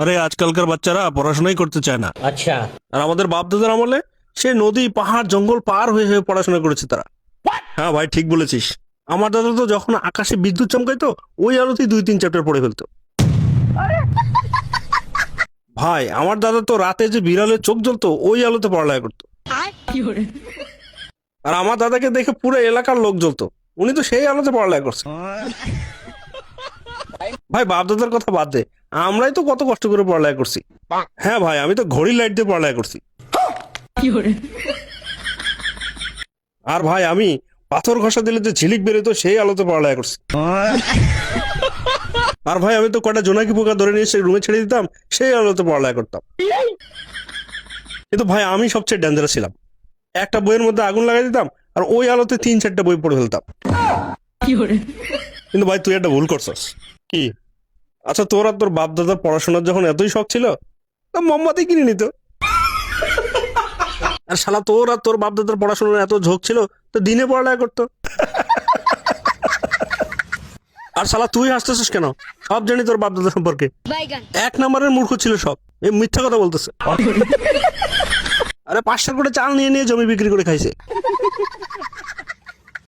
আরে আজকালকার বাচ্চারা পড়াশোনাই করতে চায় না। अच्छा। আর আমাদের বাপ দাদার আমলে সে নদী পাহাড় জঙ্গল পার হয়ে হয়ে পড়াশোনা করেছে তারা। হ্যাঁ ভাই, ঠিক বলেছিস। আমার দাদা তো যখন আকাশে বিদ্যুৎ চমকাইতো ওই আলোতেই 2-3 চ্যাপ্টার পড়ে ফেলতো। ভাই আমার দাদা তো রাতে যে বিড়ালের চোখ জ্বলতো ওই আলোতে পড়ালেখা করতো। আর আমার দাদাকে দেখে পুরো এলাকার লোক জ্বলতো, উনি তো সেই আলোতে পড়ালেখা করছে। ভাই বাপ দাদার কথা বাদ দে, আমরাই তো কত কষ্ট করে পড়ালেখা করছি। হ্যাঁ ভাই, আমি তো ঘড়ি লাইট দিয়ে পড়ালেখা করছি। আর ভাই আমি পাথর ঘষা দিলে যে ঝিলিক বেরোতো সেই আলোতে পড়ালেখা করছি। আর ভাই আমি তো কটা জোনাকি পোকা ধরে নিয়ে এসে রুমে ছেড়ে দিতাম, সেই আলোতে পড়ালেখা করতাম। কিন্তু ভাই আমি সবচেয়ে ডেঞ্জারাস ছিলাম। একটা বইয়ের মধ্যে আগুন লাগাই দিতাম আর ওই আলোতে 3-4টা বই পড়ে ফেলতাম। কিন্তু ভাই তুই একটা ভুল করছস। কি? আচ্ছা তোর আর তোর বাপ দাদার পড়াশোনার যখন এতই শখ ছিল, তা মোমবাতি কিনে নিত। আর শালা তোর আর তোর বাপ দাদার পড়াশোনার এত ঝোঁক ছিল তো দিনে পড়ালেখা করতো। আর শালা তুই হাসতেছিস কেন? সব জানি তোর বাপ দাদা সম্পর্কে। এক নম্বরের মূর্খ ছিল সব, এই মিথ্যা কথা বলতেছে। আরে 500 করে চাল নিয়ে নিয়ে জমি বিক্রি করে খাইছে।